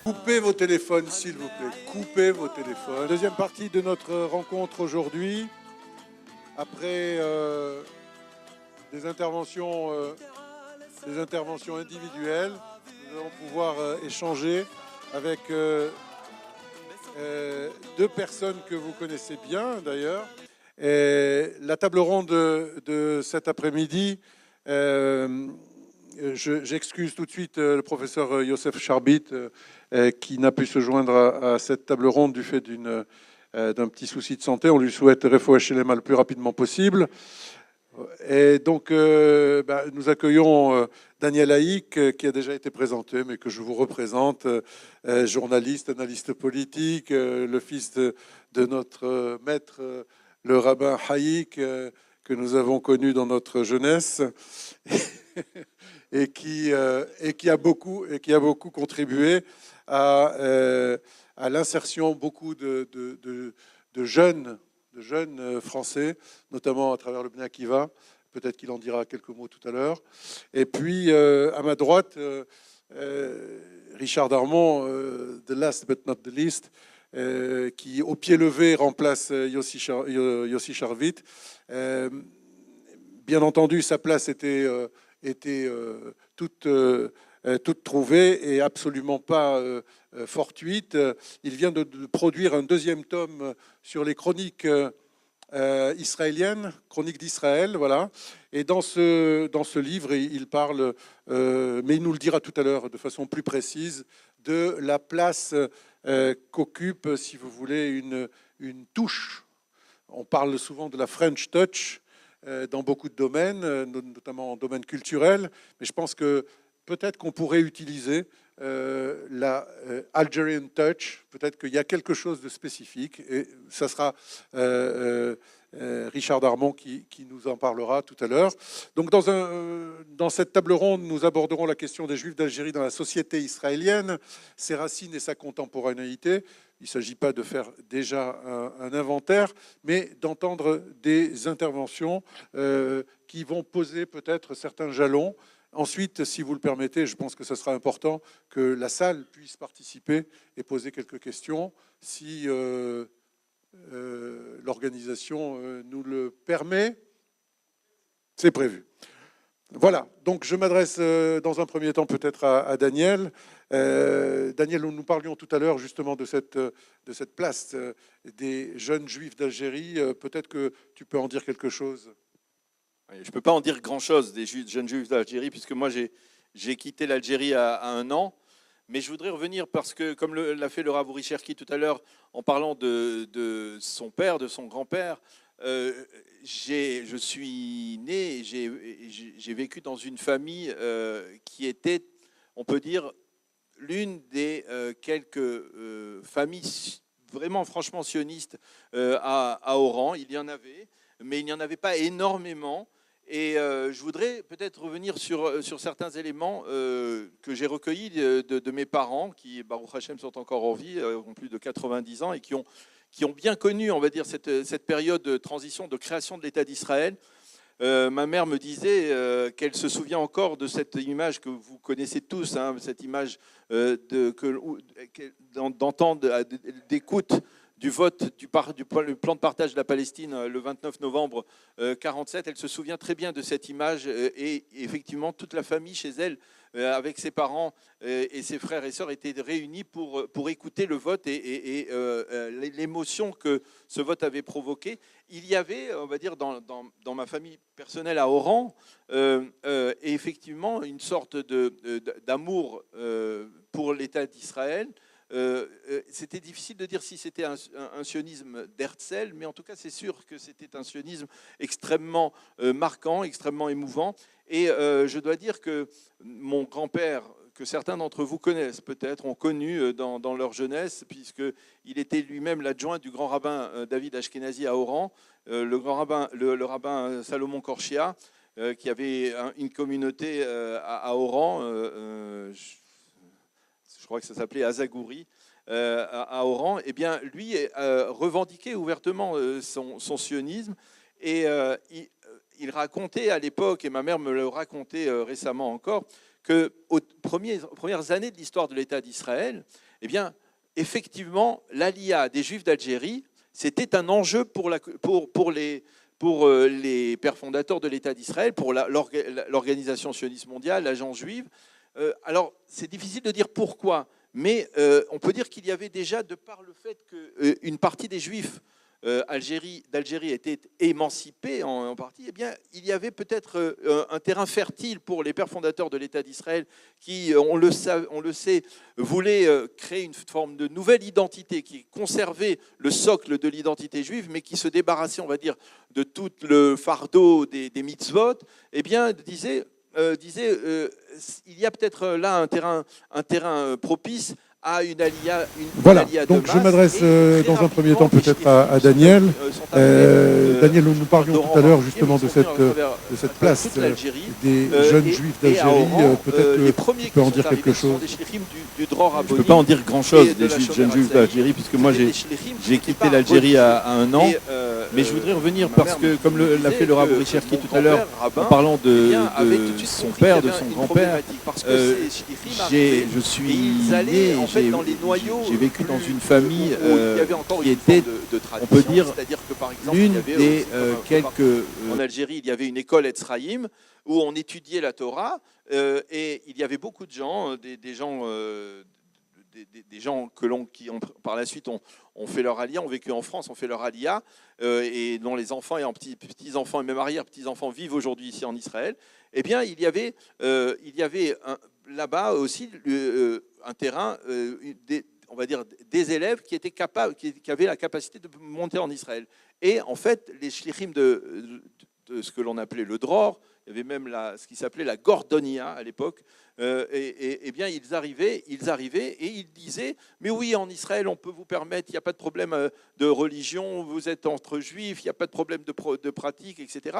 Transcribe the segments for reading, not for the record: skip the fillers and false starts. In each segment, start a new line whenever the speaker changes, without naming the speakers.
Coupez vos téléphones, s'il vous plaît. Coupez vos téléphones. Deuxième partie de notre rencontre aujourd'hui. Après des interventions individuelles, nous allons pouvoir échanger avec deux personnes que vous connaissez bien, d'ailleurs. La table ronde de cet après-midi, j'excuse tout de suite le professeur Youssef Charbit qui n'a pu se joindre à cette table ronde du fait d'un petit souci de santé. On lui souhaite Refoua Shelema le plus rapidement possible. Et donc, nous accueillons Daniel Haïk, qui a déjà été présenté, mais que je vous représente, journaliste, analyste politique, le fils de notre maître, le rabbin Haïk, que nous avons connu dans notre jeunesse, et qui a beaucoup contribué à l'insertion beaucoup de jeunes Français, notamment à travers le Bnei Akiva. Peut-être qu'il en dira quelques mots tout à l'heure. Et puis, à ma droite, Richard Darmon, the last but not the least, qui, au pied levé, remplace Yossi Sharvit. Bien entendu, sa place était toute trouvée et absolument pas fortuite. Il vient de produire un deuxième tome sur les chroniques israéliennes, chroniques d'Israël, voilà. Et dans ce livre, il parle, mais il nous le dira tout à l'heure de façon plus précise, de la place qu'occupe, si vous voulez, une touche. On parle souvent de la French touch dans beaucoup de domaines, notamment en domaine culturel, mais je pense que peut-être qu'on pourrait utiliser la Algerian touch, peut-être qu'il y a quelque chose de spécifique, et ça sera Richard Darmon qui nous en parlera tout à l'heure. Donc dans cette table ronde, nous aborderons la question des Juifs d'Algérie dans la société israélienne, ses racines et sa contemporanéité. Il ne s'agit pas de faire déjà un inventaire, mais d'entendre des interventions qui vont poser peut-être certains jalons. Ensuite, si vous le permettez, je pense que ce sera important que la salle puisse participer et poser quelques questions si l'organisation nous le permet. C'est prévu. Voilà, donc je m'adresse dans un premier temps peut-être à Daniel. Daniel, nous parlions tout à l'heure justement de cette place des jeunes juifs d'Algérie. Peut-être que tu peux en dire quelque chose.
Je ne peux pas en dire grand-chose des jeunes juifs d'Algérie, puisque moi j'ai quitté l'Algérie à 1 an. Mais je voudrais revenir parce que, comme l'a fait le Rav Uri Cherki tout à l'heure, en parlant de son père, de son grand-père, je suis né, j'ai vécu dans une famille qui était, on peut dire, l'une des quelques familles vraiment franchement sionistes à Oran. Il y en avait, mais il n'y en avait pas énormément. Et je voudrais peut-être revenir sur certains éléments que j'ai recueillis de mes parents, qui, Baruch Hashem, sont encore en vie, ont plus de 90 ans, et qui ont bien connu, on va dire, cette période de transition, de création de l'État d'Israël. Ma mère me disait qu'elle se souvient encore de cette image que vous connaissez tous, hein, cette image d'entendre, d'écoute du vote du plan de partage de la Palestine le 29 novembre 1947. Elle se souvient très bien de cette image et effectivement toute la famille chez elle, avec ses parents et ses frères et sœurs, étaient réunis pour écouter le vote et l'émotion que ce vote avait provoqué. Il y avait, on va dire, dans ma famille personnelle à Oran, effectivement une sorte d'amour pour l'État d'Israël. C'était difficile de dire si c'était un sionisme d'Herzl, mais en tout cas c'est sûr que c'était un sionisme extrêmement marquant, extrêmement émouvant. Et je dois dire que mon grand-père, que certains d'entre vous connaissent peut-être, ont connu dans leur jeunesse, puisqu'il était lui-même l'adjoint du grand rabbin David Ashkenazi à Oran, le rabbin Salomon Korchia, qui avait une communauté à Oran, je crois que ça s'appelait Azagouri, à Oran. Eh bien, lui revendiquait ouvertement son sionisme, et il racontait à l'époque, et ma mère me le racontait récemment encore, qu'aux premières années de l'histoire de l'État d'Israël, eh bien, effectivement, l'Aliyah des Juifs d'Algérie, c'était un enjeu pour les pères fondateurs de l'État d'Israël, pour l'organisation sioniste mondiale, l'agence juive. Alors, c'est difficile de dire pourquoi, mais on peut dire qu'il y avait déjà, de par le fait qu'une partie des Juifs d'Algérie était émancipée en partie, eh bien, il y avait peut-être un terrain fertile pour les pères fondateurs de l'État d'Israël qui, on le sait, voulaient créer une forme de nouvelle identité qui conservait le socle de l'identité juive, mais qui se débarrassait, on va dire, de tout le fardeau des mitzvot. Eh bien, disait il y a peut-être là un terrain propice à une aliyah,
Voilà,
aliyah
donc
de
je
masse.
m'adresse dans un premier temps peut-être à Daniel. Daniel, nous parlions tout à l'heure justement de cette place des jeunes juifs d'Algérie. Peut-être que tu peux en dire quelque chose.
Je ne peux pas en dire grand-chose des jeunes juifs d'Algérie, puisque moi j'ai quitté l'Algérie à 1 an. Mais je voudrais revenir parce que, comme l'a fait le Rav Cherki tout à l'heure, en parlant de son père, de son grand-père, je suis né, j'ai vécu dans une famille qui était, on peut dire, l'une des quelques... En Algérie, il y avait une école Etzraïm où on étudiait la Torah et il y avait beaucoup de gens, des gens qui par la suite ont fait leur aliyah, ont vécu en France, ont fait leur aliyah, et dont les enfants et petits-enfants et même arrière-petits-enfants vivent aujourd'hui ici en Israël. Eh bien, il y avait là-bas aussi un terrain, on va dire des élèves qui étaient capables, qui avaient la capacité de monter en Israël. Et en fait, les shlichim de ce que l'on appelait le dror, il y avait même ce qui s'appelait la gordonia à l'époque, et bien ils arrivaient et ils disaient, mais oui, en Israël on peut vous permettre, il n'y a pas de problème de religion, vous êtes entre juifs, il n'y a pas de problème de pratique, etc.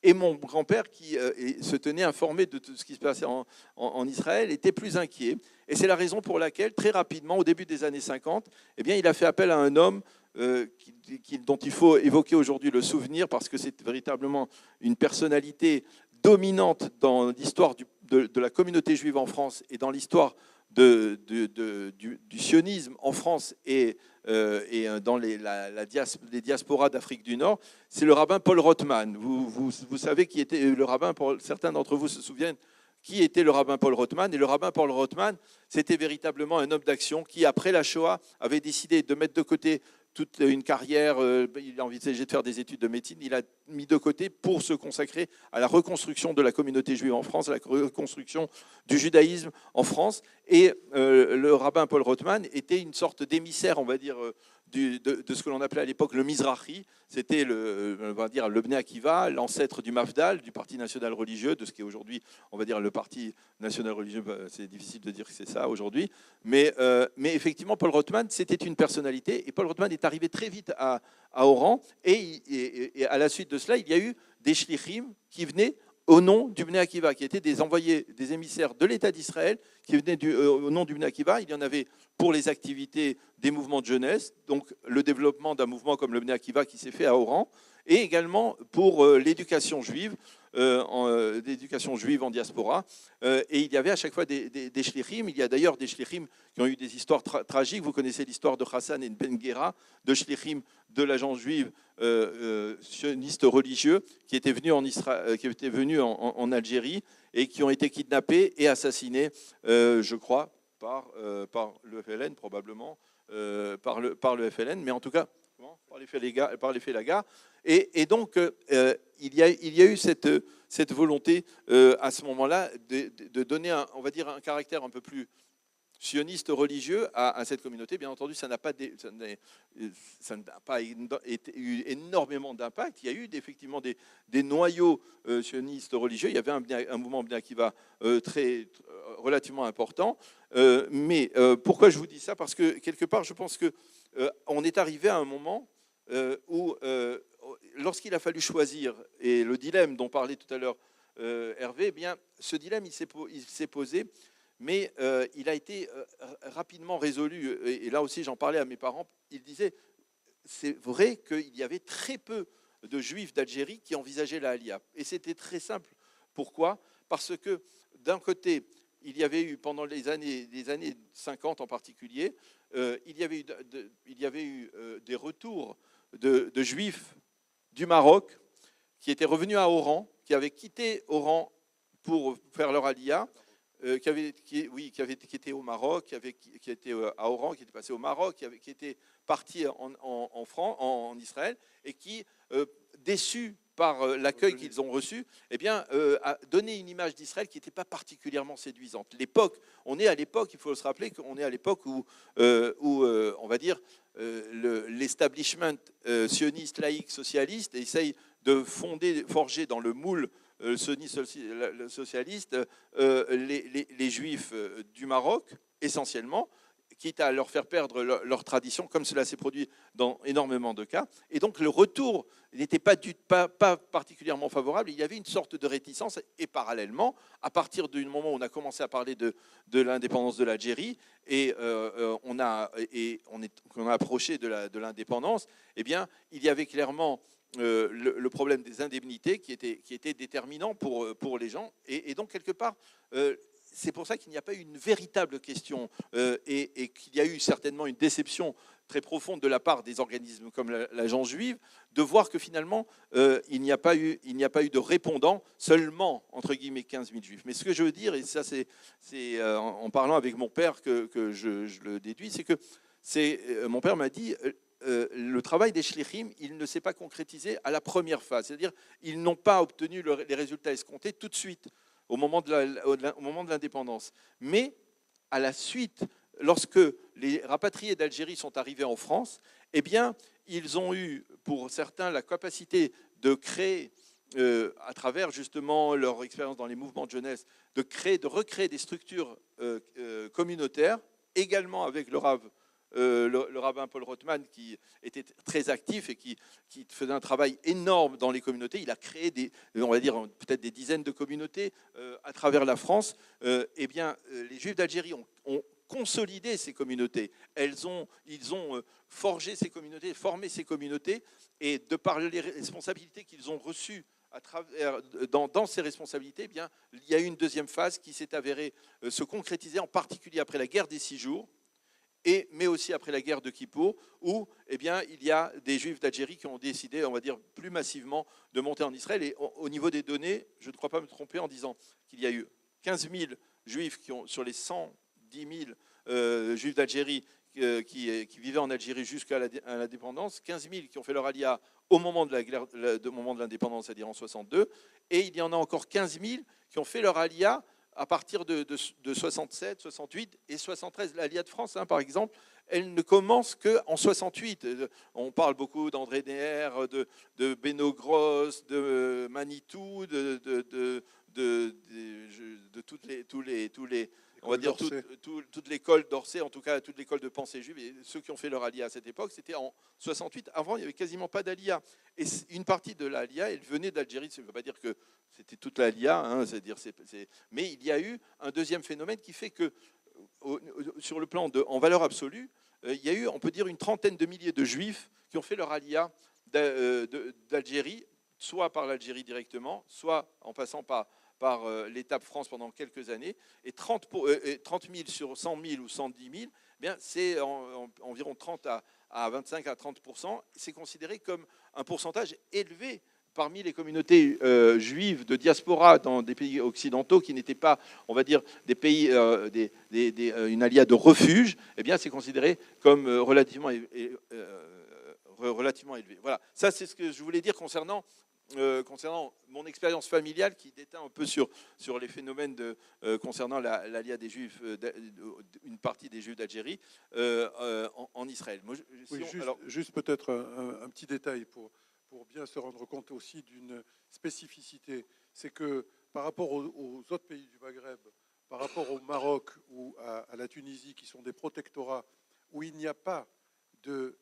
Et mon grand-père, qui se tenait informé de tout ce qui se passait en Israël, était plus inquiet. Et c'est la raison pour laquelle, très rapidement, au début des années 50, eh bien, il a fait appel à un homme dont il faut évoquer aujourd'hui le souvenir, parce que c'est véritablement une personnalité dominante dans l'histoire de la communauté juive en France et dans l'histoire du sionisme en France et dans les diasporas d'Afrique du Nord, c'est le rabbin Paul Rothman. Vous savez qui était le rabbin, certains d'entre vous se souviennent qui était le rabbin Paul Rothman. Et le rabbin Paul Rothman, c'était véritablement un homme d'action qui, après la Shoah, avait décidé de mettre de côté toute une carrière, il a envisagé de faire des études de médecine, il a mis de côté pour se consacrer à la reconstruction de la communauté juive en France, à la reconstruction du judaïsme en France. Et le rabbin Paul Rothman était une sorte d'émissaire, on va dire, de ce que l'on appelait à l'époque le Mizrahi. C'était on va dire, le Bnei Akiva, l'ancêtre du Mafdal, du Parti national religieux, de ce qui est aujourd'hui, on va dire, le Parti national religieux. C'est difficile de dire que c'est ça aujourd'hui. Mais effectivement, Paul Rothman, c'était une personnalité. Et Paul Rothman est arrivé très vite à Oran. Et à la suite de cela, il y a eu des shlichim qui venaient au nom du Bnei Akiva, qui étaient des envoyés, des émissaires de l'État d'Israël, qui venaient au nom du Bnei Akiva. Il y en avait pour les activités des mouvements de jeunesse, donc le développement d'un mouvement comme le Bnei Akiva qui s'est fait à Oran, et également pour l'éducation juive, en diaspora. Et il y avait à chaque fois des shlichim. Il y a d'ailleurs des shlichim qui ont eu des histoires tragiques. Vous connaissez l'histoire de Hassan et Ben Gera, de shlichim de l'agence juive sioniste religieux qui étaient venus en Algérie et qui ont été kidnappés et assassinés, je crois, par le FLN, probablement, par le FLN, mais en tout cas par les Félagas. Et donc, il y a eu cette volonté à ce moment-là de donner, on va dire, un caractère un peu plus sioniste religieux à cette communauté. Bien entendu, ça n'a pas eu énormément d'impact. Il y a eu effectivement des noyaux sionistes religieux. Il y avait un mouvement Bnei Akiva relativement important. Mais pourquoi je vous dis ça? Parce que quelque part, je pense qu'on est arrivé à un moment où, lorsqu'il a fallu choisir, et le dilemme dont parlait tout à l'heure Hervé, eh bien, ce dilemme, il s'est posé. Mais il a été rapidement résolu. Et là aussi, j'en parlais à mes parents. Ils disaient, c'est vrai qu'il y avait très peu de juifs d'Algérie qui envisageaient la Aliyah. Et c'était très simple. Pourquoi? Parce que d'un côté, il y avait eu, pendant les années 50 en particulier, il y avait eu des retours de Juifs du Maroc qui étaient revenus à Oran, qui avaient quitté Oran pour faire leur aliyah, qui étaient au Maroc, qui étaient à Oran, qui étaient passés au Maroc, qui étaient partis en Israël, et qui, déçus par l'accueil qu'ils ont reçu, eh bien, a donné une image d'Israël qui n'était pas particulièrement séduisante. On est à l'époque, il faut se rappeler qu'on est à l'époque où on va dire, l'establishment sioniste, laïque, socialiste essaye de forger dans le moule sioniste socialiste les Juifs du Maroc, essentiellement, quitte à leur faire perdre leur tradition, comme cela s'est produit dans énormément de cas. Et donc le retour n'était pas particulièrement favorable. Il y avait une sorte de réticence. Et parallèlement, à partir du moment où on a commencé à parler de l'indépendance de l'Algérie, et on a approché de l'indépendance, eh bien, il y avait clairement le problème des indemnités qui était déterminant pour les gens. Et donc, quelque part, c'est pour ça qu'il n'y a pas eu une véritable question et qu'il y a eu certainement une déception très profonde de la part des organismes comme l'Agence juive, de voir que finalement, il n'y a pas eu de répondant, seulement, entre guillemets, 15 000 juifs. Mais ce que je veux dire, et ça c'est en parlant avec mon père que je le déduis, c'est que mon père m'a dit, le travail des shlichim, il ne s'est pas concrétisé à la première phase. C'est-à-dire, ils n'ont pas obtenu les résultats escomptés tout de suite, au moment de l'indépendance. Mais à la suite, lorsque les rapatriés d'Algérie sont arrivés en France, eh bien, ils ont eu, pour certains, la capacité de créer, à travers justement leur expérience dans les mouvements de jeunesse, de recréer des structures communautaires, également avec le rabbin Paul Rothman, qui était très actif et qui faisait un travail énorme dans les communautés. Il a créé on va dire peut-être des dizaines de communautés à travers la France. Eh bien, les Juifs d'Algérie ont consolidé ces communautés. Ils ont forgé ces communautés, formé ces communautés, et de par les responsabilités qu'ils ont reçues dans ces responsabilités, eh bien, il y a eu une deuxième phase qui s'est avérée se concrétiser, en particulier après la guerre des 6 jours, mais aussi après la guerre de Kippour, où eh bien, il y a des Juifs d'Algérie qui ont décidé, on va dire, plus massivement de monter en Israël. Et au niveau des données, je ne crois pas me tromper en disant qu'il y a eu 15 000 Juifs sur les 110 000 Juifs d'Algérie qui vivaient en Algérie jusqu'à l'indépendance, 15 000 qui ont fait leur aliyah au moment de l'indépendance, c'est-à-dire en 62, et il y en a encore 15 000 qui ont fait leur aliyah à partir de 67, 68 et 73. L'Aliyah de France, par exemple, elle ne commence qu'en 68. On parle beaucoup d'André Neher, de Beno Gross, de Manitou, de on va dire toute l'école d'Orsay, en tout cas toute l'école de pensée juive, et ceux qui ont fait leur aliyah à cette époque, c'était en 68. Avant, il n'y avait quasiment pas d'aliyah. Et une partie de l'aliyah, elle venait d'Algérie. Ça ne veut pas dire que c'était toute l'aliyah, mais il y a eu un deuxième phénomène qui fait que, sur le plan en valeur absolue, il y a eu, on peut dire, une trentaine de milliers de juifs qui ont fait leur aliyah d'Algérie, soit par l'Algérie directement, soit en passant par l'étape France pendant quelques années, et 30 000 sur 100 000 ou 110 000, eh bien, c'est environ 30 à 25 à 30%. C'est considéré comme un pourcentage élevé parmi les communautés juives de diaspora dans des pays occidentaux qui n'étaient pas, on va dire, des pays, une aliyah de refuge. Eh bien, c'est considéré comme relativement élevé. Voilà, ça c'est ce que je voulais dire concernant mon expérience familiale qui déteint un peu sur les phénomènes concernant l'aliyah des Juifs, une partie des Juifs d'Algérie en Israël.
Juste peut-être un petit détail pour bien se rendre compte aussi d'une spécificité. C'est que par rapport aux autres pays du Maghreb, par rapport au Maroc ou à la Tunisie, qui sont des protectorats où il n'y a pas de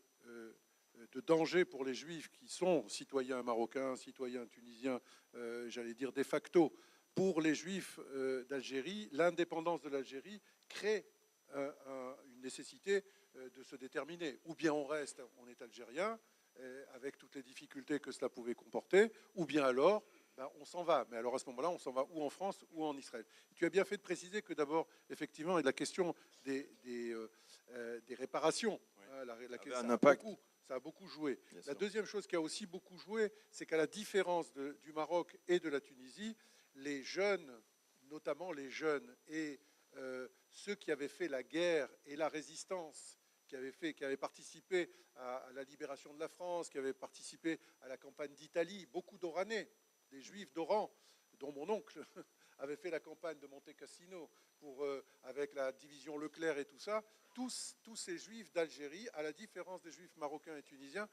danger pour les Juifs qui sont citoyens marocains, citoyens tunisiens, j'allais dire de facto. Pour les Juifs d'Algérie, l'indépendance de l'Algérie crée une nécessité de se déterminer. Ou bien on est algérien, avec toutes les difficultés que cela pouvait comporter, ou bien alors ben, on s'en va. Mais alors à ce moment-là, on s'en va ou en France ou en Israël. Tu as bien fait de préciser que d'abord, effectivement, la question des réparations,
Oui.
ça
Un impact.
Ça a beaucoup joué.
Bien
La
sûr.
deuxième chose qui a aussi beaucoup joué, c'est qu'à la différence du Maroc et de la Tunisie, les jeunes, notamment les jeunes et ceux qui avaient fait la guerre et la résistance, qui avaient participé à la libération de la France, qui avaient participé à la campagne d'Italie, beaucoup d'Oranais, des Juifs d'Oran, dont mon oncle avait fait la campagne de Monte Cassino avec la division Leclerc et tout ça. Tous ces Juifs d'Algérie, à la différence des Juifs marocains et tunisiens,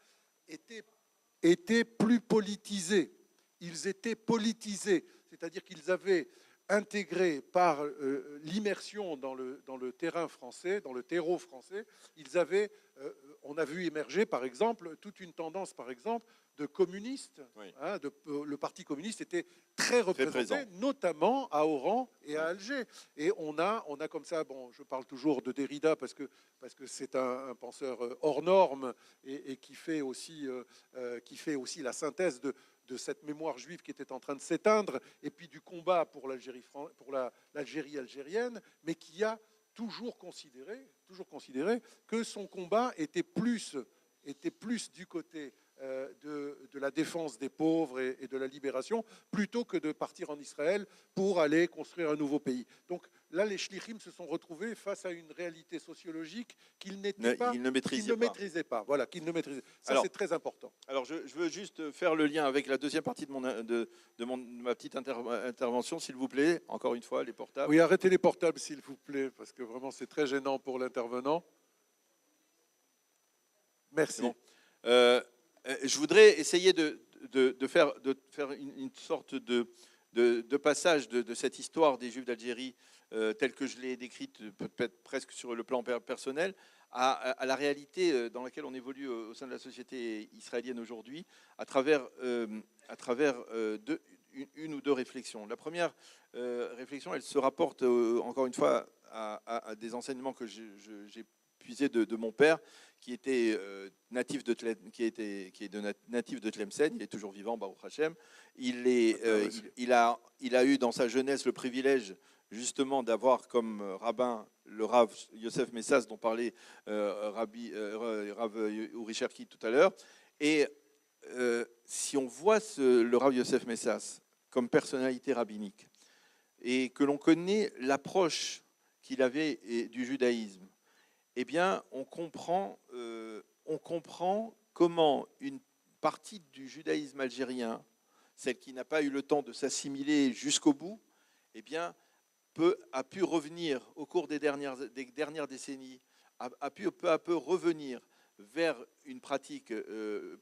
étaient plus politisés. Ils étaient politisés, c'est-à-dire qu'ils avaient intégré par l'immersion dans le terrain français, dans le terreau français, on a vu émerger, par exemple, toute une tendance, par exemple, de communistes.
Oui.
Hein, le Parti communiste était très représenté,
présent.
notamment à Oran et à Alger. Et on a comme ça, bon, je parle toujours de Derrida parce que c'est un penseur hors norme et qui fait aussi la synthèse de cette mémoire juive qui était en train de s'éteindre, et puis du combat pour l'Algérie algérienne, mais qui a toujours considéré que son combat était plus du côté de la défense des pauvres et de la libération, plutôt que de partir en Israël pour aller construire un nouveau pays. Donc là, les shlichim se sont retrouvés face à une réalité sociologique qu'ils
ne
maîtrisaient pas. Voilà, qu'ils ne maîtrisaient. Ça, c'est très important.
Alors, je veux juste faire le lien avec la deuxième partie de ma petite intervention, s'il vous plaît. Encore une fois, les portables.
Oui, arrêtez les portables, s'il vous plaît, parce que vraiment, c'est très gênant pour l'intervenant. Merci.
Bon. Je voudrais essayer de faire une sorte de passage de cette histoire des Juifs d'Algérie telle que je l'ai décrite, peut-être presque sur le plan personnel, à la réalité dans laquelle on évolue au sein de la société israélienne aujourd'hui, à travers une ou deux réflexions. La première réflexion, elle se rapporte encore une fois à des enseignements que j'ai puisés de mon père, qui était natif de Tlemcen. Il est toujours vivant, Baruch Hashem. Il a eu dans sa jeunesse le privilège justement d'avoir comme rabbin le Rav Yosef Messas, dont parlait Rav Uri Cherki tout à l'heure. Et si on voit le Rav Yosef Messas comme personnalité rabbinique, et que l'on connaît l'approche qu'il avait du judaïsme, eh bien, on comprend comment une partie du judaïsme algérien, celle qui n'a pas eu le temps de s'assimiler jusqu'au bout, eh bien, a pu revenir au cours des dernières décennies, a pu peu à peu revenir vers une pratique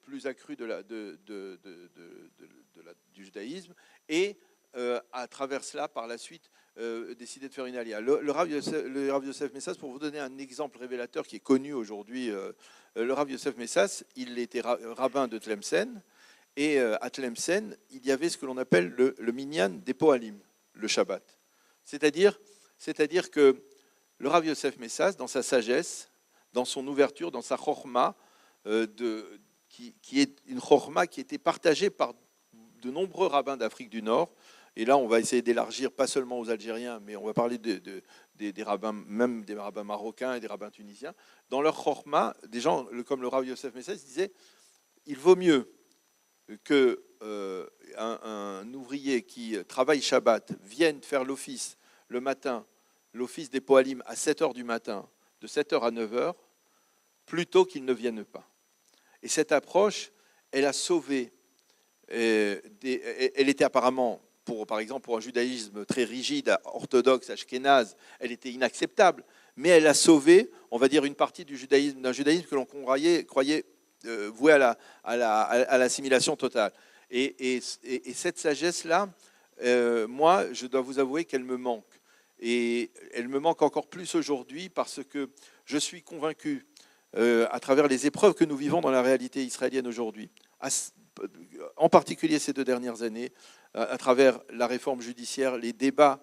plus accrue du judaïsme, et à travers cela, par la suite, décider de faire une alia. Le Rav Yosef Messas, pour vous donner un exemple révélateur qui est connu aujourd'hui, le Rav Yosef Messas, il était rabbin de Tlemcen, et à Tlemcen, il y avait ce que l'on appelle le minyan des Pohalim, le Shabbat. C'est-à-dire que le Rav Yosef Messas, dans sa sagesse, dans son ouverture, dans sa chorma, qui est une chorma qui était partagée par de nombreux rabbins d'Afrique du Nord. Et là, on va essayer d'élargir, pas seulement aux Algériens, mais on va parler des rabbins, même des rabbins marocains et des rabbins tunisiens. Dans leur chorma, des gens comme le Rav Yosef Messas disaient il vaut mieux que un ouvrier qui travaille Shabbat vienne faire l'office le matin, l'office des Pohalim à 7h du matin, de 7h à 9h, plutôt qu'il ne vienne pas. Et cette approche, elle a sauvé, elle était apparemment, par exemple, pour un judaïsme très rigide, orthodoxe, ashkénaze, elle était inacceptable, mais elle a sauvé, on va dire, une partie d'un judaïsme que l'on croyait voué à l'assimilation totale. Et cette sagesse-là, moi, je dois vous avouer qu'elle me manque. Et elle me manque encore plus aujourd'hui parce que je suis convaincu, à travers les épreuves que nous vivons dans la réalité israélienne aujourd'hui, en particulier ces 2 dernières années, à travers la réforme judiciaire, les débats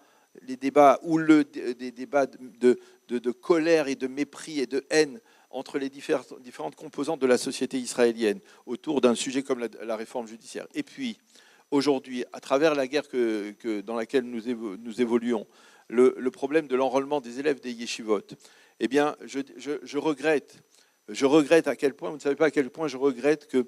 houleux, des débats de colère et de mépris et de haine entre les différentes composantes de la société israélienne autour d'un sujet comme la réforme judiciaire. Et puis, aujourd'hui, à travers la guerre dans laquelle nous évoluons, le problème de l'enrôlement des élèves des yeshivot, eh bien, je regrette à quel point, vous ne savez pas à quel point je regrette que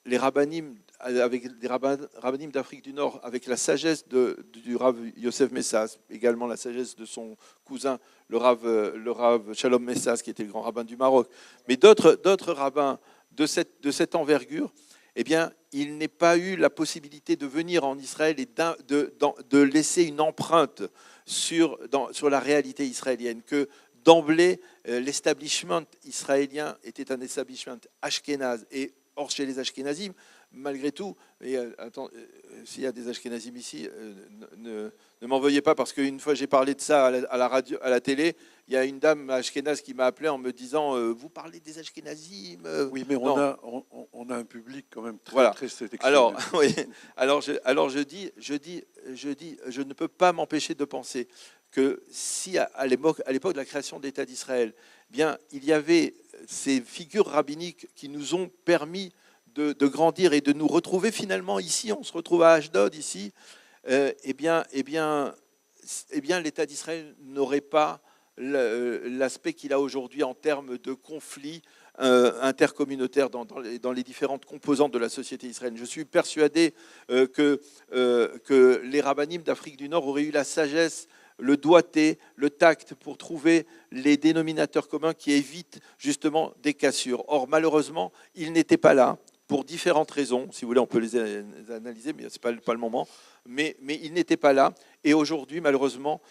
les rabbinim, avec des rabbinim d'Afrique du Nord, avec la sagesse du Rav Yosef Messas, également la sagesse de son cousin, le Rav Shalom Messas, qui était le grand rabbin du Maroc, mais d'autres rabbins de cette envergure, eh bien, il n'est pas eu la possibilité de venir en Israël et de laisser une empreinte sur la réalité israélienne, que d'emblée, l'establishment israélien était un establishment ashkénaze. Et or, chez les ashkénazim, malgré tout, et attends, s'il y a des ashkénazim ici, ne m'en veuillez pas, parce qu'une fois j'ai parlé de ça à la radio, à la télé, il y a une dame ashkénaze qui m'a appelé en me disant vous parlez des ashkénazim
Oui, mais on a un public quand même très,
voilà.
très sélectionné.
Alors, oui, je dis, je ne peux pas m'empêcher de penser que si à l'époque de la création de l'État d'Israël, bien, il y avait ces figures rabbiniques qui nous ont permis de grandir et de nous retrouver finalement ici, on se retrouve à Ashdod ici, eh bien, l'État d'Israël n'aurait pas l'aspect qu'il a aujourd'hui en termes de conflits intercommunautaires dans les différentes composantes de la société israélienne. Je suis persuadé que les rabbinim d'Afrique du Nord auraient eu la sagesse, le doigté, le tact pour trouver les dénominateurs communs qui évitent justement des cassures. Or, malheureusement, ils n'étaient pas là pour différentes raisons. Si vous voulez, on peut les analyser, mais ce n'est pas le moment. Mais ils n'étaient pas là. Et aujourd'hui, malheureusement,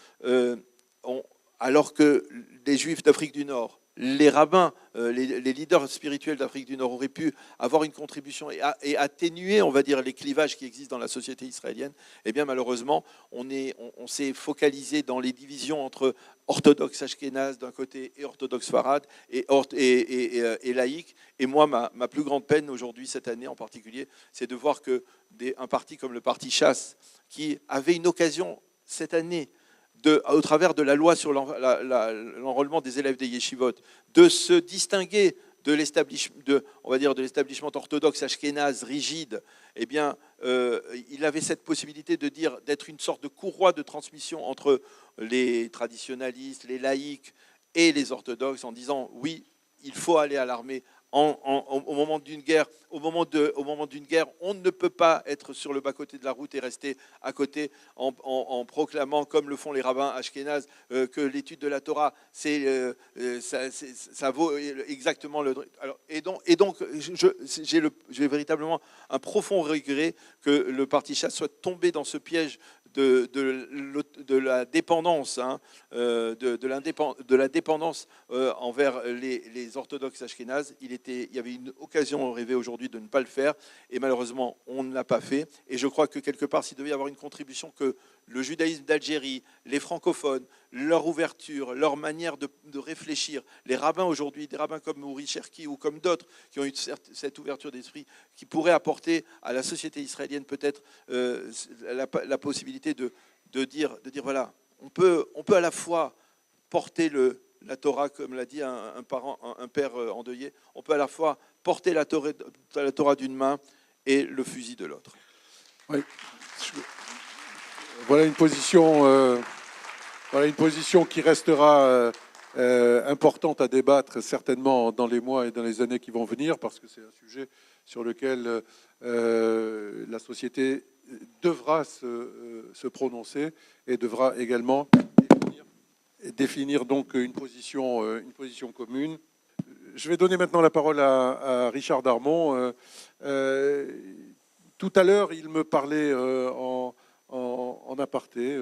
alors que les Juifs d'Afrique du Nord, les rabbins, les leaders spirituels d'Afrique du Nord auraient pu avoir une contribution et atténuer, on va dire, les clivages qui existent dans la société israélienne, eh bien malheureusement, on s'est focalisé dans les divisions entre orthodoxes ashkénazes d'un côté et orthodoxes farad et laïcs. Et moi, ma plus grande peine aujourd'hui, cette année en particulier, c'est de voir qu'un parti comme le parti Chasse, qui avait une occasion cette année, au travers de la loi sur l'enrôlement des élèves des yeshivot, de se distinguer de l'establishment orthodoxe ashkénaze rigide, eh bien, il avait cette possibilité d'être une sorte de courroie de transmission entre les traditionalistes, les laïcs et les orthodoxes, en disant oui, il faut aller à l'armée. Au moment d'une guerre, on ne peut pas être sur le bas-côté de la route et rester à côté en proclamant, comme le font les rabbins ashkénazes, que l'étude de la Torah, ça vaut exactement le... Alors, et donc j'ai véritablement un profond regret que le parti Chasse soit tombé dans ce piège de la dépendance, de la dépendance envers les orthodoxes ashkénazes. Il y avait une occasion rêvée aujourd'hui de ne pas le faire, et malheureusement, on ne l'a pas fait. Et je crois que quelque part, s'il devait y avoir une contribution que le judaïsme d'Algérie, les francophones, leur ouverture, leur manière de réfléchir, les rabbins aujourd'hui, des rabbins comme Uri Cherki ou comme d'autres qui ont eu cette ouverture d'esprit, qui pourraient apporter à la société israélienne peut-être la possibilité de dire voilà, on peut à la fois porter la Torah, comme l'a dit un père endeuillé, on peut à la fois porter la Torah d'une main et le fusil de l'autre.
Oui. Voilà une position qui restera importante à débattre certainement dans les mois et dans les années qui vont venir, parce que c'est un sujet sur lequel la société devra se prononcer et devra également définir donc une position commune. Je vais donner maintenant la parole à Richard Darmon. Tout à l'heure, il me parlait en aparté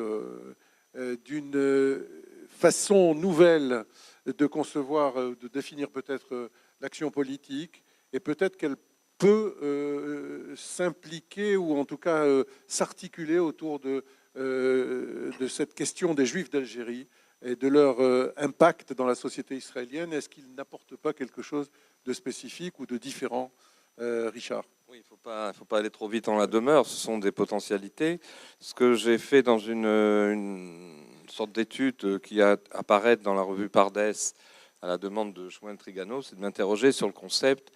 d'une façon nouvelle de concevoir, de définir peut-être l'action politique, et peut-être qu'elle peut s'impliquer ou en tout cas s'articuler autour de cette question des Juifs d'Algérie et de leur impact dans la société israélienne. Est-ce qu'ils n'apportent pas quelque chose de spécifique ou de différent, Richard?
Oui, il ne faut pas aller trop vite en la demeure, ce sont des potentialités. Ce que j'ai fait dans une sorte d'étude qui apparaît dans la revue Pardes à la demande de Shmuel Trigano, c'est de m'interroger sur le concept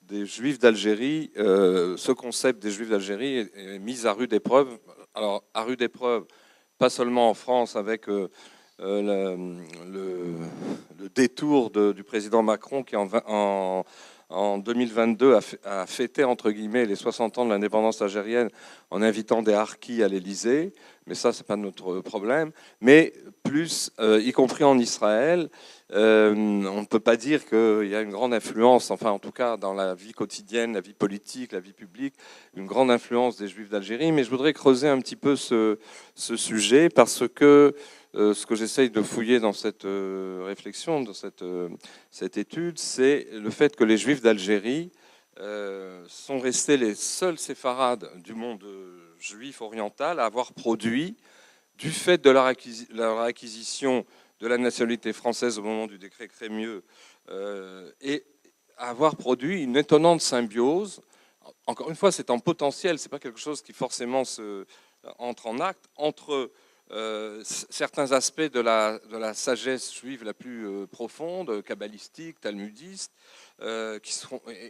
des Juifs d'Algérie, ce concept des Juifs d'Algérie est mis à rude épreuve. Alors, à rude épreuve, pas seulement en France, avec le détour du président Macron qui, en 2022, a fêté, entre guillemets, les 60 ans de l'indépendance algérienne en invitant des harkis à l'Élysée. Mais ça, ce n'est pas notre problème. Mais plus, y compris en Israël, on ne peut pas dire qu'il y a une grande influence, enfin en tout cas dans la vie quotidienne, la vie politique, la vie publique, une grande influence des Juifs d'Algérie. Mais je voudrais creuser un petit peu ce sujet parce que ce que j'essaye de fouiller dans cette réflexion, dans cette étude, c'est le fait que les Juifs d'Algérie sont restés les seuls séfarades du monde juif oriental à avoir produit, du fait de leur acquisition de la nationalité française au moment du décret Crémieux, et à avoir produit une étonnante symbiose. Encore une fois, c'est en potentiel, c'est pas quelque chose qui forcément entre en acte, entre certains aspects de la sagesse juive la plus profonde, kabbalistique, talmudiste,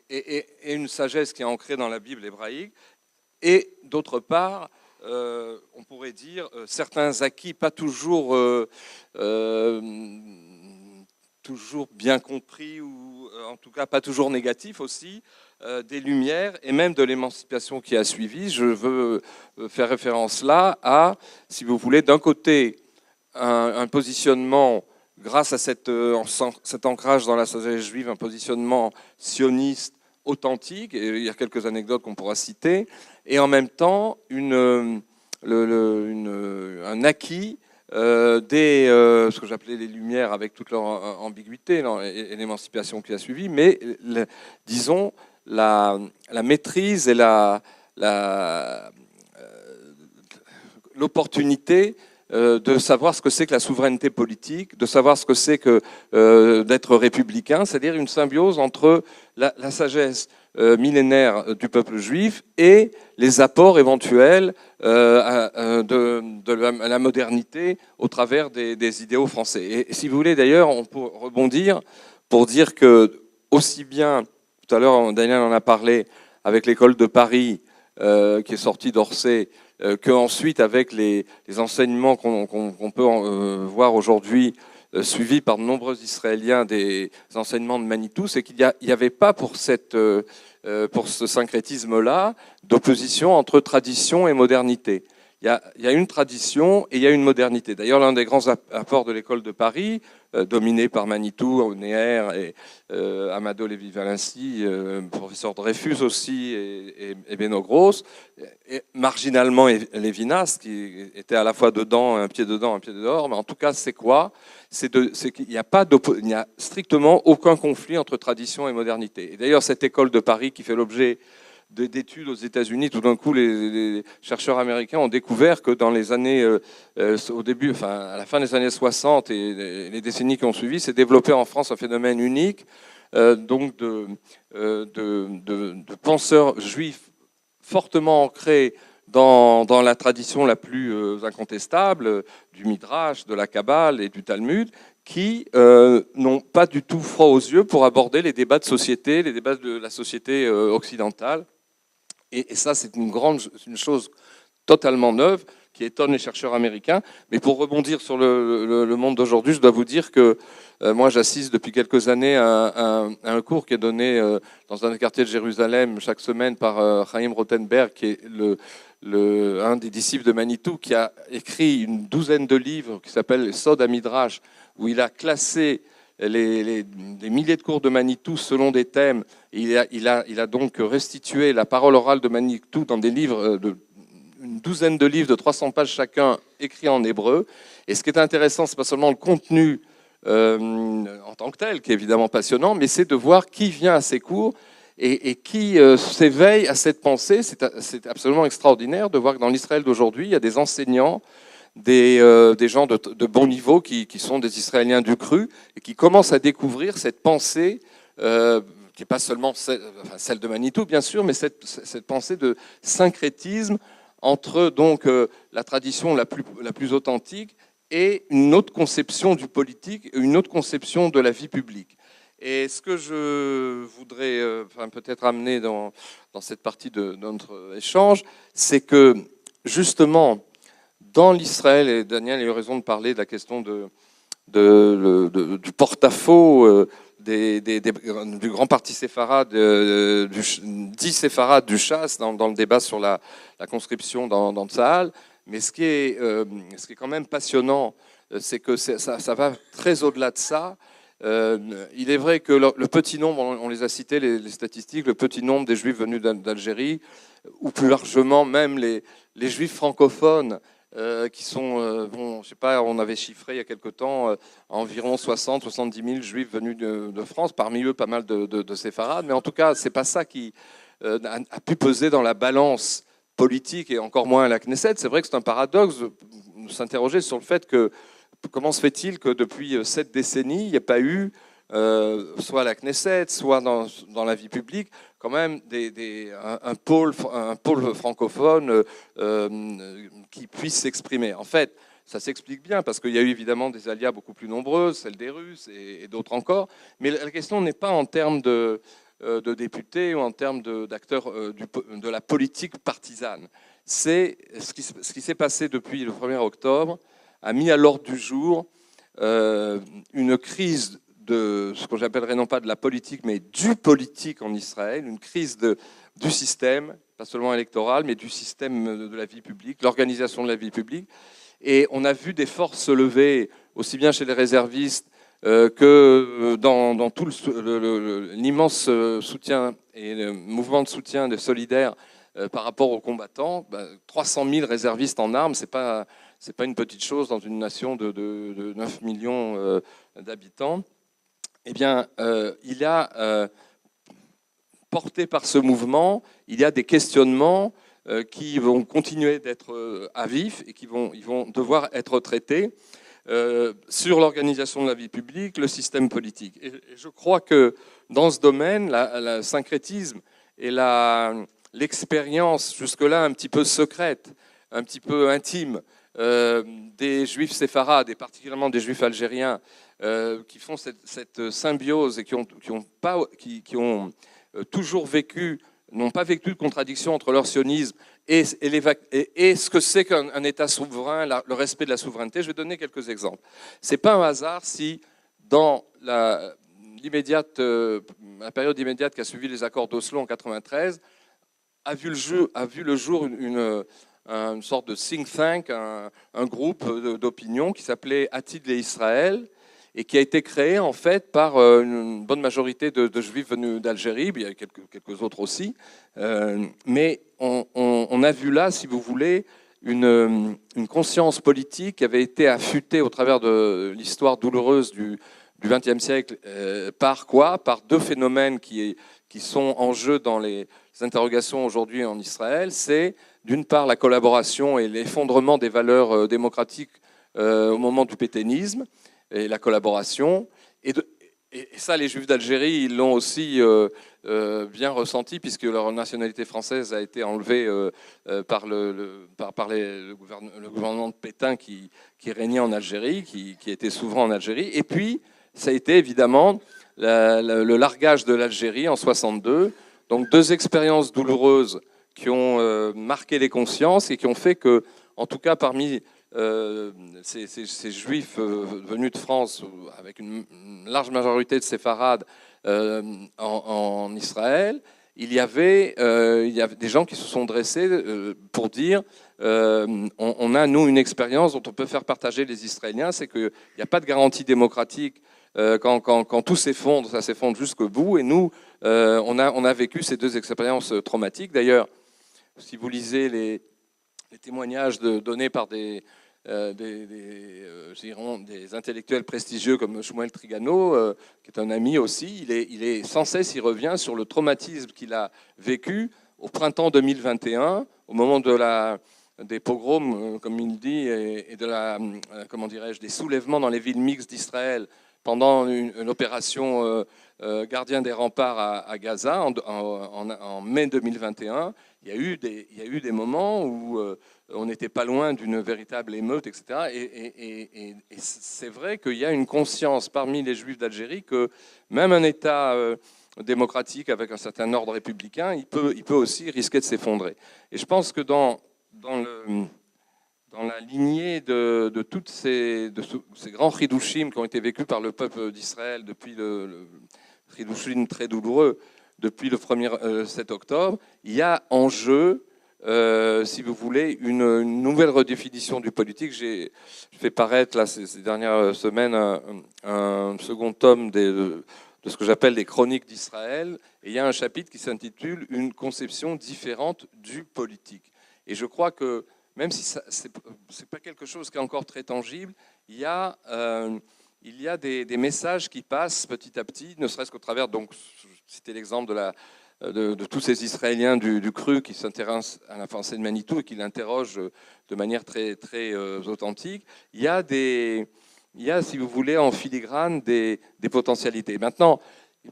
et une sagesse qui est ancrée dans la Bible hébraïque, et d'autre part, on pourrait dire certains acquis pas toujours bien compris, ou en tout cas pas toujours négatifs aussi, des Lumières et même de l'émancipation qui a suivi. Je veux faire référence là à, si vous voulez, d'un côté, un positionnement, grâce à cet ancrage dans la sagesse juive, un positionnement sioniste authentique, et il y a quelques anecdotes qu'on pourra citer, et en même temps un acquis ce que j'appelais les Lumières avec toute leur ambiguïté et l'émancipation qui a suivi, mais disons la maîtrise et l'opportunité de savoir ce que c'est que la souveraineté politique, de savoir ce que c'est que d'être républicain, c'est-à-dire une symbiose entre la sagesse millénaire du peuple juif et les apports éventuels de la modernité au travers des idéaux français. Et si vous voulez, d'ailleurs, on peut rebondir pour dire que, aussi bien, tout à l'heure Daniel en a parlé, avec l'école de Paris qui est sortie d'Orsay, qu'ensuite avec les enseignements qu'on peut voir aujourd'hui suivis par de nombreux Israéliens des enseignements de Manitou, c'est qu'il n'y avait pas pour ce syncrétisme-là d'opposition entre tradition et modernité. Il y a une tradition et il y a une modernité. D'ailleurs, l'un des grands apports de l'école de Paris, dominé par Manitou, Néer et Amado Lévy-Valency, professeur Dreyfus aussi, et Beno Gross, et marginalement Lévinas, qui était à la fois dedans, un pied dedans, un pied dehors. Mais en tout cas, c'est quoi ? C'est qu'il n'y a strictement aucun conflit entre tradition et modernité. Et d'ailleurs, cette école de Paris qui fait l'objet d'études aux États-Unis, tout d'un coup, les chercheurs américains ont découvert que dans les années, au début, enfin à la fin des années 60 et les décennies qui ont suivi, s'est développé en France un phénomène unique, donc de penseurs juifs fortement ancrés dans la tradition la plus incontestable du Midrash, de la Kabbale et du Talmud, qui n'ont pas du tout froid aux yeux pour aborder les débats de société, les débats de la société occidentale. Et ça, c'est une chose totalement neuve qui étonne les chercheurs américains. Mais pour rebondir sur le monde d'aujourd'hui, je dois vous dire que moi, j'assiste depuis quelques années à un cours qui est donné dans un quartier de Jérusalem chaque semaine par Chaim Rothenberg, qui est un des disciples de Manitou, qui a écrit une douzaine de livres qui s'appellent Sod HaMidrash, où il a classé des milliers de cours de Manitou selon des thèmes. Il a donc restitué la parole orale de Manitou dans des livres, une douzaine de livres de 300 pages chacun, écrits en hébreu. Et ce qui est intéressant, c'est pas seulement le contenu en tant que tel, qui est évidemment passionnant, mais c'est de voir qui vient à ces cours et qui s'éveille à cette pensée. C'est absolument extraordinaire de voir que dans l'Israël d'aujourd'hui, il y a des enseignants, des gens de bon niveau qui sont des Israéliens du cru et qui commencent à découvrir cette pensée qui n'est pas seulement celle de Manitou, bien sûr, mais cette pensée de syncrétisme entre donc la tradition la plus authentique et une autre conception du politique, une autre conception de la vie publique. Et ce que je voudrais peut-être amener dans cette partie de notre échange, c'est que justement, dans l'Israël, et Daniel a eu raison de parler de la question du porte-à-faux du grand parti séfarade, dit séfarade du Chasse dans le débat sur la conscription dans Tsahal. Mais ce qui est quand même passionnant, c'est que ça va très au-delà de ça. Il est vrai que le petit nombre, on les a cités, les statistiques, le petit nombre des Juifs venus d'Algérie, ou plus largement même les Juifs francophones, qui sont, je sais pas, on avait chiffré il y a quelque temps environ 60-70 000 Juifs venus de France, parmi eux pas mal de séfarades, mais en tout cas, c'est pas ça qui a pu peser dans la balance politique et encore moins à la Knesset. C'est vrai que c'est un paradoxe de s'interroger sur le fait que comment se fait-il que depuis 7 décennies, il n'y a pas eu, soit à la Knesset, soit dans la vie publique, quand même un pôle francophone qui puisse s'exprimer. En fait, ça s'explique bien parce qu'il y a eu évidemment des alias beaucoup plus nombreuses, celles des Russes et d'autres encore. Mais la question n'est pas en termes de députés ou en termes d'acteurs de la politique partisane. C'est ce qui s'est passé depuis le 1er octobre a mis à l'ordre du jour une crise de ce que j'appellerais non pas de la politique, mais du politique en Israël, une crise du système, pas seulement électoral, mais du système de la vie publique, l'organisation de la vie publique. Et on a vu des forces se lever, aussi bien chez les réservistes que dans tout l'immense soutien et le mouvement de soutien des solidaires par rapport aux combattants. 300 000 réservistes en armes, c'est pas une petite chose dans une nation de 9 millions d'habitants. Eh bien, il y a, porté par ce mouvement, il y a des questionnements qui vont continuer d'être à vif et ils vont devoir être traités sur l'organisation de la vie publique, le système politique. Et je crois que dans ce domaine, le syncrétisme et l'expérience jusque-là un petit peu secrète, un petit peu intime, des juifs séfarades et particulièrement des juifs algériens qui font cette symbiose et qui ont toujours vécu, n'ont pas vécu de contradiction entre leur sionisme et ce que c'est qu'un État souverain, le respect de la souveraineté. Je vais donner quelques exemples. Ce n'est pas un hasard si dans la période immédiate qui a suivi les accords d'Oslo en 1993, a vu le jour une sorte de think tank, un groupe d'opinion qui s'appelait Atid et Israël, et qui a été créé en fait par une bonne majorité de juifs venus d'Algérie, il y a quelques autres aussi, mais on a vu là, si vous voulez, une conscience politique qui avait été affûtée au travers de l'histoire douloureuse du XXe siècle. Par quoi ? Par deux phénomènes qui sont en jeu dans les interrogations aujourd'hui en Israël. C'est d'une part la collaboration et l'effondrement des valeurs démocratiques au moment du pétainisme, et la collaboration. Et ça, les Juifs d'Algérie, ils l'ont aussi bien ressenti, puisque leur nationalité française a été enlevée par le gouvernement de Pétain qui régnait en Algérie, qui était souverain en Algérie. Et puis, ça a été évidemment le largage de l'Algérie en 1962. Donc, deux expériences douloureuses qui ont marqué les consciences et qui ont fait que, en tout cas, parmi ces juifs venus de France, avec une large majorité de séfarades en Israël, il y avait des gens qui se sont dressés pour dire on a, nous, une expérience dont on peut faire partager les Israéliens, c'est qu'il n'y a pas de garantie démocratique quand tout s'effondre, ça s'effondre jusqu'au bout, et nous, on a vécu ces deux expériences traumatiques. D'ailleurs, si vous lisez les témoignages donnés par des intellectuels prestigieux comme Shmuel Trigano, qui est un ami aussi, il est sans cesse, il revient sur le traumatisme qu'il a vécu au printemps 2021, au moment des pogroms, comme il dit, et des soulèvements dans les villes mixtes d'Israël pendant une opération gardien des remparts à Gaza en mai 2021. il y a eu des moments où on n'était pas loin d'une véritable émeute, etc. Et c'est vrai qu'il y a une conscience parmi les Juifs d'Algérie que même un État démocratique avec un certain ordre républicain, il peut aussi risquer de s'effondrer. Et je pense que dans la lignée de ces grands chidushim qui ont été vécus par le peuple d'Israël depuis le chidushim très douloureux, depuis le 7 octobre, il y a en jeu, si vous voulez, une nouvelle redéfinition du politique. J'ai fait paraître là, ces dernières semaines un second tome de ce que j'appelle les chroniques d'Israël, et il y a un chapitre qui s'intitule « Une conception différente du politique ». Et je crois que, même si ce n'est pas quelque chose qui est encore très tangible, il y a des messages qui passent petit à petit, ne serait-ce qu'au travers, donc c'était l'exemple de tous ces Israéliens du cru qui s'intéressent à la pensée de Manitou et qui l'interrogent de manière très, très authentique. Il y a, si vous voulez, en filigrane des potentialités. Maintenant,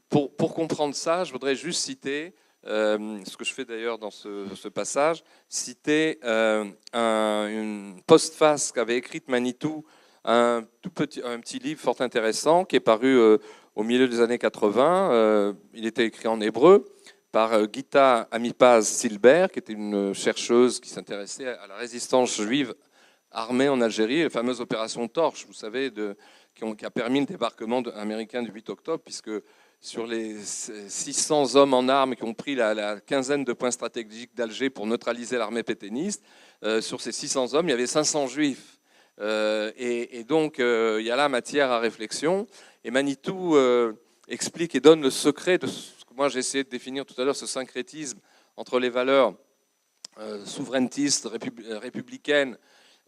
pour comprendre ça, je voudrais juste citer, ce que je fais d'ailleurs dans ce passage, citer une postface qu'avait écrite Manitou, un petit livre fort intéressant qui est paru au milieu des années 80. Il était écrit en hébreu par Gita Amipaz Silber, qui était une chercheuse qui s'intéressait à la résistance juive armée en Algérie, la fameuse opération Torche, vous savez, qui a permis le débarquement américain du 8 octobre, puisque sur les 600 hommes en armes qui ont pris la quinzaine de points stratégiques d'Alger pour neutraliser l'armée pétainiste, sur ces 600 hommes, il y avait 500 juifs. Et donc, il y a là matière à réflexion. Et Manitou explique et donne le secret de ce que moi j'ai essayé de définir tout à l'heure, ce syncrétisme entre les valeurs souverainistes, républicaines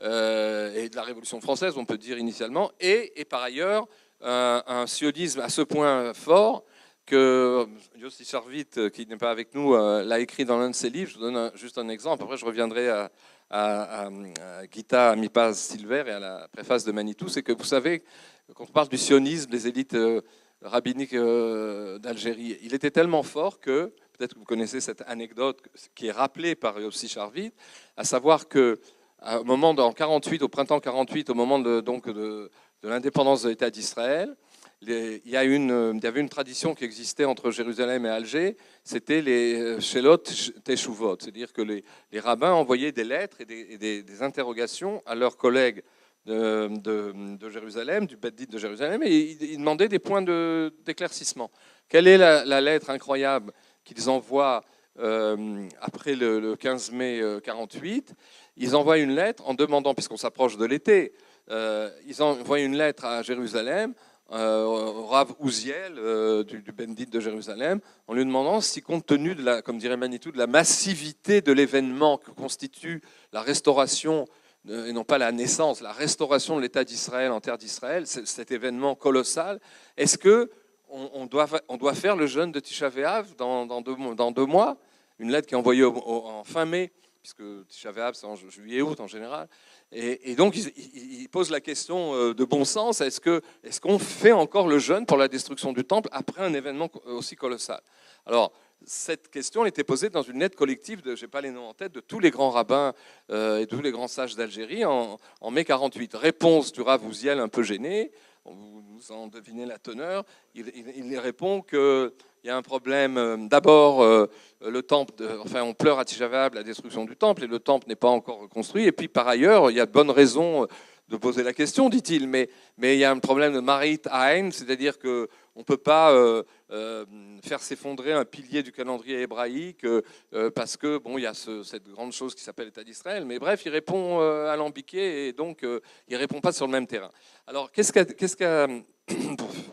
et de la Révolution française, on peut dire initialement, et par ailleurs un sionisme à ce point fort que Yossi Charvit, qui n'est pas avec nous, l'a écrit dans l'un de ses livres. Je vous donne juste un exemple, après je reviendrai à Gita Amipaz Silver et à la préface de Manitou. C'est que vous savez, quand on parle du sionisme des élites rabbiniques d'Algérie, il était tellement fort que, peut-être que vous connaissez cette anecdote qui est rappelée par Yossi Charvit, à savoir que au moment en 48, au printemps 48, au moment de l'indépendance de l'État d'Israël, il y avait une tradition qui existait entre Jérusalem et Alger, c'était les Shelot Teshuvot, c'est-à-dire que les rabbins envoyaient des lettres et des interrogations à leurs collègues de Jérusalem, du Beth Din de Jérusalem, et ils demandaient des points d'éclaircissement. Quelle est la lettre incroyable qu'ils envoient après le 15 mai 48? Ils envoient une lettre en demandant, puisqu'on s'approche de l'été, ils envoient une lettre à Jérusalem, au Rav Ouziel du Beth Din de Jérusalem, en lui demandant si, compte tenu comme dirait Manitou, de la massivité de l'événement que constitue la restauration, et non pas la naissance, la restauration de l'État d'Israël en terre d'Israël, cet événement colossal, est-ce qu'on doit faire le jeûne de Tisha B'Av dans 2 mois? Une lettre qui est envoyée en fin mai, puisque Tisha B'Av c'est en juillet-août en général. Et donc, il pose la question de bon sens, est-ce qu'on fait encore le jeûne pour la destruction du temple après un événement aussi colossal? Alors, cette question était posée dans une lettre collective, je n'ai pas les noms en tête, de tous les grands rabbins et tous les grands sages d'Algérie en mai 48. Réponse du Rav Ouziel un peu gêné, vous en devinez la teneur, il répond qu'il y a un problème. D'abord, le temple, on pleure à Tisha B'Av la destruction du temple, et le temple n'est pas encore reconstruit. Et puis, par ailleurs, il y a de bonnes raisons de poser la question, dit-il, mais il y a un problème de Marit Aïn, c'est-à-dire qu'on ne peut pas faire s'effondrer un pilier du calendrier hébraïque parce que il y a cette grande chose qui s'appelle l'État d'Israël. Mais bref, il répond alambiqué, et donc il ne répond pas sur le même terrain. Alors,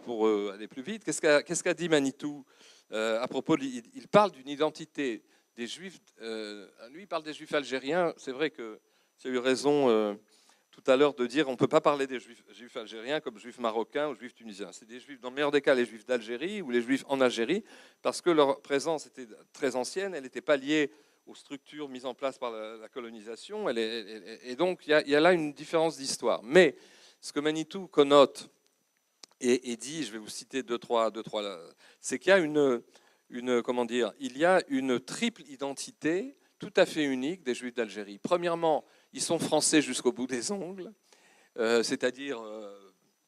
pour aller plus vite, qu'est-ce qu'a dit Manitou à propos il parle d'une identité des Juifs. Lui, il parle des Juifs algériens. C'est vrai que tu as eu raison tout à l'heure de dire on ne peut pas parler des juifs algériens comme juifs marocains ou juifs tunisiens. C'est des juifs, dans le meilleur des cas, les juifs d'Algérie ou les juifs en Algérie, parce que leur présence était très ancienne, elle n'était pas liée aux structures mises en place par la colonisation, et donc il y a là une différence d'histoire. Mais ce que Manitou connote et dit, je vais vous citer deux, trois c'est qu'il y a il y a une triple identité tout à fait unique des Juifs d'Algérie. Premièrement, ils sont français jusqu'au bout des ongles, c'est-à-dire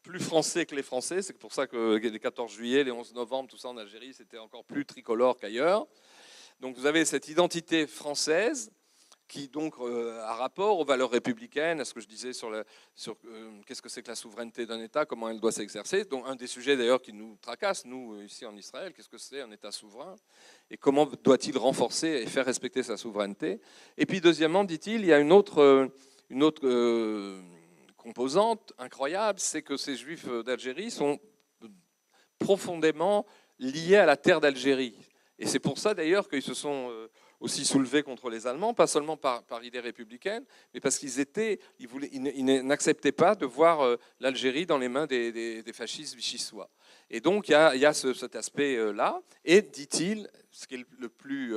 plus français que les Français. C'est pour ça que les 14 juillet, les 11 novembre, tout ça en Algérie, c'était encore plus tricolore qu'ailleurs. Donc vous avez cette identité française qui donc a rapport aux valeurs républicaines, à ce que je disais sur qu'est-ce que c'est que la souveraineté d'un État, comment elle doit s'exercer. Donc un des sujets d'ailleurs qui nous tracasse, nous, ici en Israël, qu'est-ce que c'est un État souverain et comment doit-il renforcer et faire respecter sa souveraineté. Et puis deuxièmement, dit-il, il y a une autre composante incroyable, c'est que ces Juifs d'Algérie sont profondément liés à la terre d'Algérie. Et c'est pour ça d'ailleurs qu'ils se sont aussi soulevés contre les Allemands, pas seulement par idée républicaine, mais parce ils n'acceptaient pas de voir l'Algérie dans les mains des fascistes vichysois. Et donc il y a cet aspect-là. Et dit-il, ce qui est le plus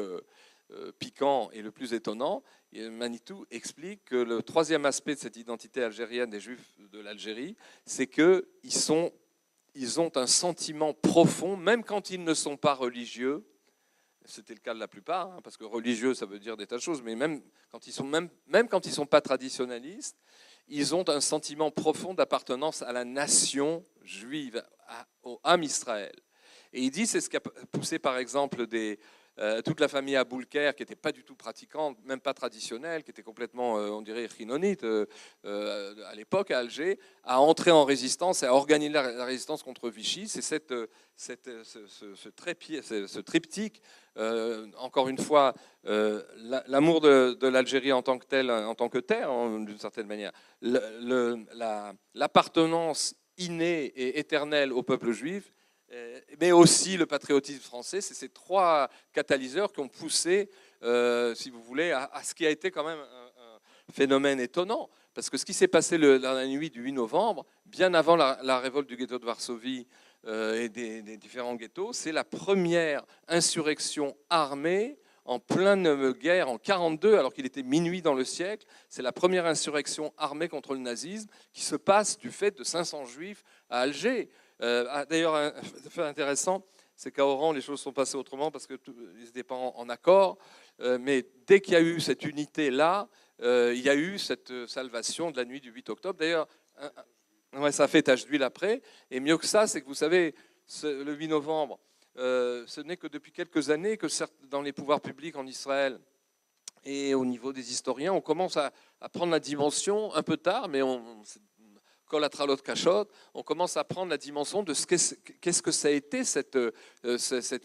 piquant et le plus étonnant, Manitou explique que le troisième aspect de cette identité algérienne des Juifs de l'Algérie, c'est qu'ils ont un sentiment profond, même quand ils ne sont pas religieux. C'était le cas de la plupart, parce que religieux, ça veut dire des tas de choses, mais même quand ils sont pas traditionnalistes, ils ont un sentiment profond d'appartenance à la nation juive, au Am Israël. Et il dit, c'est ce qui a poussé par exemple toute la famille Aboulker, qui n'était pas du tout pratiquante, même pas traditionnelle, qui était complètement, on dirait, chinonite à l'époque à Alger, à entrer en résistance et à organiser la résistance contre Vichy. C'est ce triptyque, encore une fois, l'amour de l'Algérie en tant que telle, en tant que terre, d'une certaine manière, l'appartenance innée et éternelle au peuple juif, mais aussi le patriotisme français. C'est ces trois catalyseurs qui ont poussé, si vous voulez, à ce qui a été quand même un phénomène étonnant. Parce que ce qui s'est passé dans la nuit du 8 novembre, bien avant la révolte du ghetto de Varsovie et des différents ghettos, c'est la première insurrection armée en pleine guerre en 1942, alors qu'il était minuit dans le siècle. C'est la première insurrection armée contre le nazisme qui se passe du fait de 500 juifs à Alger. D'ailleurs, un fait intéressant, c'est qu'à Oran, les choses sont passées autrement parce qu'ils n'étaient pas en accord. Mais dès qu'il y a eu cette unité-là, il y a eu cette salvation de la nuit du 8 octobre. D'ailleurs, ça a fait tache d'huile après. Et mieux que ça, c'est que vous savez, le 8 novembre, ce n'est que depuis quelques années que dans les pouvoirs publics en Israël et au niveau des historiens, on commence à prendre la dimension, un peu tard, mais Kolatralot Kachot, on commence à prendre la dimension de qu'est-ce que ça a été cette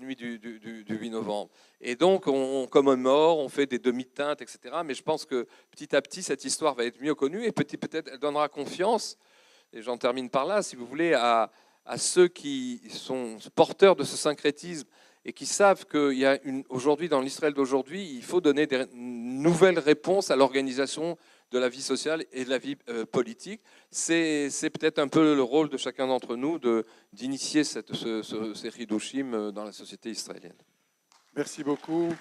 nuit du 8 novembre. Et donc, on commémore, on fait des demi-teintes, etc. Mais je pense que petit à petit, cette histoire va être mieux connue et peut-être elle donnera confiance, et j'en termine par là, si vous voulez, à ceux qui sont porteurs de ce syncrétisme et qui savent qu'il y a aujourd'hui, dans l'Israël d'aujourd'hui, il faut donner des nouvelles réponses à l'organisation de la vie sociale et de la vie politique. C'est peut-être un peu le rôle de chacun d'entre nous d'initier ces Hidushim dans la société israélienne.
Merci beaucoup.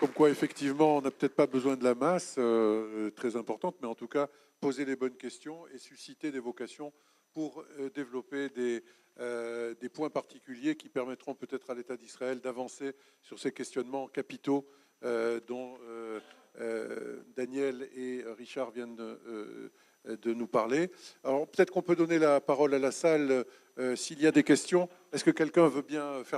Comme quoi, effectivement, on n'a peut-être pas besoin de la masse très importante, mais en tout cas, poser les bonnes questions et susciter des vocations pour développer des points particuliers qui permettront peut-être à l'État d'Israël d'avancer sur ces questionnements capitaux dont Daniel et Richard viennent de nous parler. Alors peut-être qu'on peut donner la parole à la salle s'il y a des questions. Est-ce que quelqu'un veut bien faire